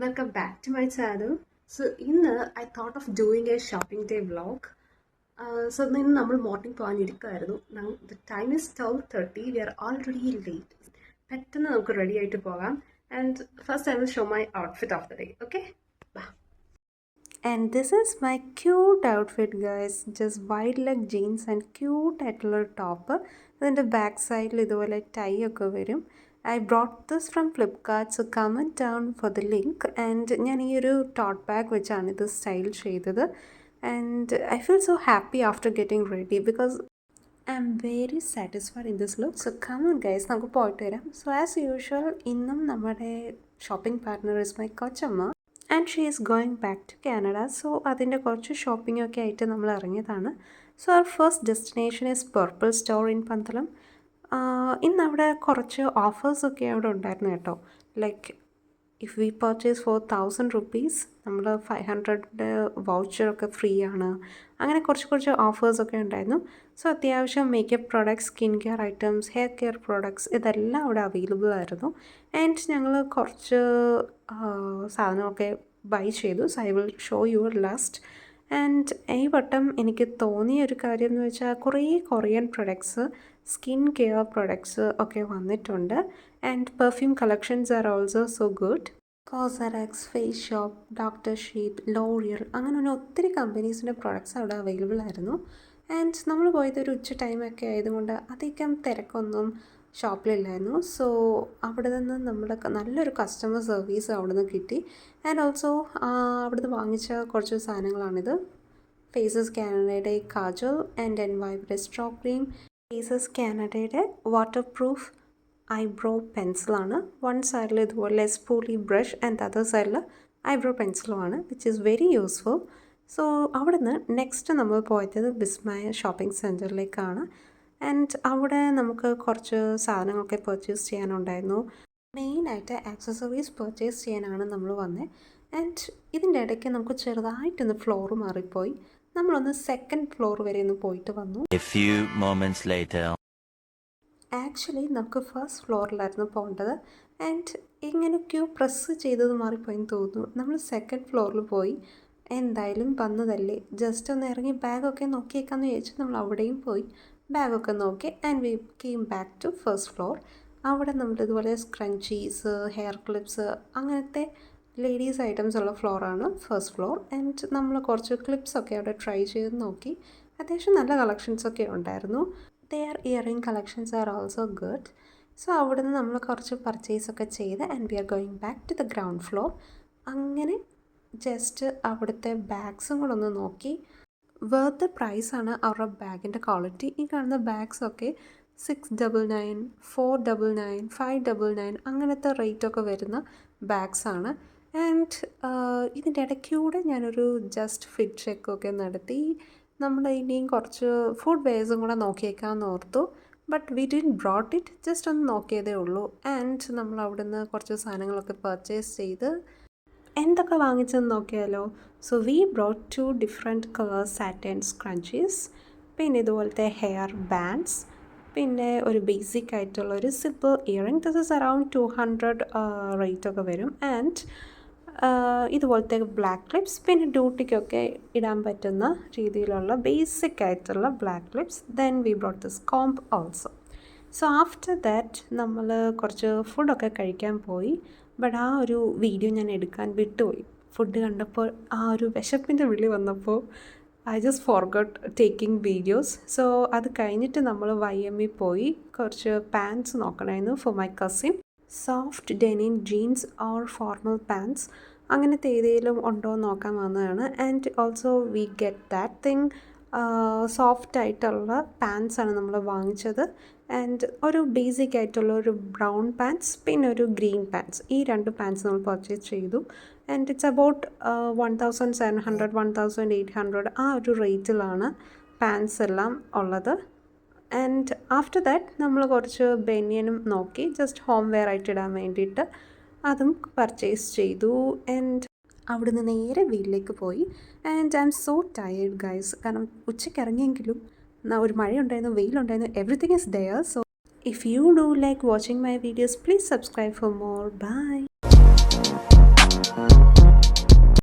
Welcome back to my channel. So ഇന്ന് I thought of doing a shopping day vlog. So ഇന്ന് നമ്മൾ morning പോകാനിരിക്കുമായിരുന്നു. The time is 12:30. We are already late. പെട്ടെന്ന് നമുക്ക് ready ആയിട്ട് പോകാം. And first I will show my outfit of the day. Okay? Bye. And this is my cute outfit, guys. Just wide leg jeans and cute ആയിട്ടുള്ള top. അതിൻ്റെ back സൈഡിൽ ഇതുപോലെ tie ഒക്കെ വരും. I brought this from Flipkart, so comment down for the link. And ഞാൻ ഈ ഒരു taught bag വെച്ചാണ് ഇത് സ്റ്റൈൽ ചെയ്തത്. And I feel so happy after getting ready because I'm very satisfied in this look. So come on guys, നമുക്ക് പോയിട്ട് വരാം. So as usual, ഇന്നും നമ്മുടെ ഷോപ്പിംഗ് പാർട്ട്ണർ is my കൊച്ചമ്മ. And she is going back to Canada. So അതിൻ്റെ കുറച്ച് shopping ഒക്കെ ആയിട്ട് നമ്മൾ ഇറങ്ങിയതാണ്. സോ അവർ first destination is purple store in Pandalam. ഇന്ന് അവിടെ കുറച്ച് ഓഫേഴ്സൊക്കെ അവിടെ ഉണ്ടായിരുന്നു കേട്ടോ. Like if we purchase for 1000 rupees നമ്മൾ 500 വൗച്ചറൊക്കെ ഫ്രീ ആണ്. അങ്ങനെ കുറച്ച് ഓഫേഴ്സൊക്കെ ഉണ്ടായിരുന്നു. സോ അത്യാവശ്യം makeup products, skin care items, hair care products ഇതെല്ലാം അവിടെ അവൈലബിൾ ആയിരുന്നു. ആൻഡ് ഞങ്ങൾ കുറച്ച് സാധനമൊക്കെ ബൈ ചെയ്തു. So I will show you last. And ഈ വട്ടം എനിക്ക് തോന്നിയ ഒരു കാര്യം എന്ന് വെച്ചാൽ കുറേ Korean products, skin care products ഒക്കെ വന്നിട്ടുണ്ട്. And perfume collections are also so good. Cosrx, face shop, doctor Sheth, L'Oreal, അങ്ങനെ ഒത്തിരി കമ്പനീസിൻ്റെ പ്രൊഡക്ട്സ് അവിടെ അവൈലബിൾ ആയിരുന്നു. ആൻഡ് നമ്മൾ പോയത് ഒരു ഉച്ച ടൈമൊക്കെ ആയതുകൊണ്ട് അധികം തിരക്കൊന്നും ഷോപ്പിലില്ലായിരുന്നു. സോ അവിടെ നിന്ന് നമ്മൾ നല്ലൊരു കസ്റ്റമർ സർവീസ് അവിടെ നിന്ന് കിട്ടി. ആൻഡ് ഓൾസോ അവിടെ നിന്ന് വാങ്ങിച്ച കുറച്ച് സാധനങ്ങളാണിത്. ഫേസസ് കാനഡയുടെ കാജൽ ആൻഡ് എൻവൈബ്രെ സ്ട്രോക്ക് ക്രീം, ഫേസസ് കാനഡയുടെ വാട്ടർ പ്രൂഫ് ഐബ്രോ പെൻസിലാണ്. വൺ സൈഡിൽ ഇതുപോലെ സ്പൂലി ബ്രഷ് ആൻഡ് അതർ സൈഡിൽ ഐബ്രോ പെൻസിലുമാണ്, which is very useful. So അവിടെ നിന്ന് നെക്സ്റ്റ് നമ്മൾ പോയത് വിസ്മയ ഷോപ്പിംഗ് സെൻറ്ററിലേക്കാണ്. ആൻഡ് അവിടെ നമുക്ക് കുറച്ച് സാധനങ്ങളൊക്കെ പർച്ചേസ് ചെയ്യാനുണ്ടായിരുന്നു. മെയിനായിട്ട് ആക്സസറീസ് പർച്ചേസ് ചെയ്യാനാണ് നമ്മൾ വന്നത്. ആൻഡ് ഇതിൻ്റെ ഇടയ്ക്ക് നമുക്ക് ചെറുതായിട്ടൊന്ന് ഫ്ലോർ മാറിപ്പോയി. നമ്മളൊന്ന് സെക്കൻഡ് ഫ്ലോർ വരെ ഒന്ന് പോയിട്ട് വന്നു. ആക്ച്വലി നമുക്ക് ഫസ്റ്റ് ഫ്ലോറിലായിരുന്നു പോകേണ്ടത്. ആൻഡ് ഇങ്ങനെയൊക്കെയോ പ്രസ് ചെയ്തത് മാറിപ്പോയെന്ന് തോന്നുന്നു. നമ്മൾ സെക്കൻഡ് ഫ്ലോറിൽ പോയി. എന്തായാലും വന്നതല്ലേ, ജസ്റ്റ് ഒന്ന് ഇറങ്ങി ബാഗൊക്കെ നോക്കിയേക്കാമെന്ന് വിചാരിച്ചു നമ്മൾ അവിടെയും പോയി ബാഗൊക്കെ നോക്കി. And we came back to first floor. അവിടെ നമ്മളിതുപോലെ സ്ക്രഞ്ചീസ്, ഹെയർ ക്ലിപ്സ്, അങ്ങനത്തെ ലേഡീസ് ഐറ്റംസ് ഉള്ള ഫ്ലോറാണ് ഫസ്റ്റ് ഫ്ലോർ. ആൻഡ് നമ്മൾ കുറച്ച് ക്ലിപ്സൊക്കെ അവിടെ ട്രൈ ചെയ്ത് നോക്കി. അത്യാവശ്യം നല്ല കളക്ഷൻസൊക്കെ ഉണ്ടായിരുന്നു. There earring collections are also good. So അവിടെ നിന്ന് നമ്മൾ കുറച്ച് പർച്ചേസൊക്കെ ചെയ്ത് and we are going back to the ground floor. അങ്ങനെ ജസ്റ്റ് അവിടുത്തെ ബാഗ്സും കൂടെ ഒന്ന് നോക്കി. വർത്ത് പ്രൈസാണ് അവരുടെ ബാഗിൻ്റെ ക്വാളിറ്റി. ഈ കാണുന്ന ബാഗ്സൊക്കെ 699, 499, 599 അങ്ങനത്തെ റേറ്റൊക്കെ വരുന്ന ബാഗ്സാണ്. ആൻഡ് ഇതിൻ്റെ ഇടയ്ക്കൂടെ ഞാനൊരു ജസ്റ്റ് ഫിറ്റ് ചെക്കൊക്കെ നടത്തി. നമ്മൾ ഇനിയും കുറച്ച് ഫുഡ് വെയർസും കൂടെ നോക്കിയേക്കാമെന്ന് ഓർത്തു. But we didn't brought it, just ഒന്ന് നോക്കിയതേ ഉള്ളൂ. ആൻഡ് നമ്മൾ അവിടെ നിന്ന് കുറച്ച് സാധനങ്ങളൊക്കെ പർച്ചേസ് ചെയ്ത് എന്തൊക്കെ വാങ്ങിച്ചെന്ന് നോക്കിയാലോ. So we brought 2 different colour satin scrunchies, പിന്നെ ഇതുപോലത്തെ ഹെയർ ബാൻഡ്സ്, പിന്നെ ഒരു ബേസിക് ആയിട്ടുള്ള ഒരു simple earring. This is around 200 റേറ്റൊക്കെ വരും. ആൻഡ് ഇതുപോലത്തെ ബ്ലാക്ക് ക്ലിപ്സ്, പിന്നെ ഡ്യൂട്ടിക്കൊക്കെ ഇടാൻ പറ്റുന്ന രീതിയിലുള്ള ബേസിക് ആയിട്ടുള്ള black clips. Then we brought this comb also. So after that നമ്മൾ കുറച്ച് ഫുഡൊക്കെ കഴിക്കാൻ പോയി. ബട്ട് ആ ഒരു വീഡിയോ ഞാൻ എടുക്കാൻ വിട്ടുപോയി. ഫുഡ് കണ്ടപ്പോൾ ആ ഒരു വിശപ്പിൻ്റെ വിളി വന്നപ്പോൾ I just forgot taking videos. So അത് കഴിഞ്ഞിട്ട് നമ്മൾ YME പോയി കുറച്ച് പാൻറ്റ്സ് നോക്കണമായിരുന്നു for my cousin. Soft denim jeans or formal pants അങ്ങനത്തെ ഏതെങ്കിലും ഉണ്ടോ എന്ന് നോക്കാൻ വന്നതാണ്. And also we get that thing. Soft ആയിട്ടുള്ള പാൻറ്റ്സാണ് നമ്മൾ വാങ്ങിച്ചത്. ആൻഡ് ഒരു ബേസിക് ആയിട്ടുള്ള ഒരു ബ്രൗൺ പാൻറ്റ്സ്, പിന്നെ ഒരു ഗ്രീൻ പാൻറ്റ്സ്, ഈ 2 പാൻറ്റ്സ് നമ്മൾ പർച്ചേസ് ചെയ്തു. ആൻഡ് ഇറ്റ്സ് അബൌട്ട് 1700, 1800 ആ ഒരു റേറ്റിലാണ് പാൻറ്റ്സ് എല്ലാം ഉള്ളത്. ആൻഡ് ആഫ്റ്റർ ദാറ്റ് നമ്മൾ കുറച്ച് ബനിയനും നോക്കി, ജസ്റ്റ് ഹോം വെയർ ആയിട്ട് ഇടാൻ വേണ്ടിയിട്ട് അതും പർച്ചേസ് ചെയ്തു. ആൻഡ് അവിടുന്ന് നേരെ വീട്ടിലേക്ക് പോയി. And I am so tired guys. കാരണം ഉച്ചയ്ക്ക് ഇറങ്ങിയെങ്കിലും ഒരു മഴയുണ്ടായിരുന്നു, വെയിലുണ്ടായിരുന്നു, everything is there. So if you do like watching my videos, please subscribe for more. By.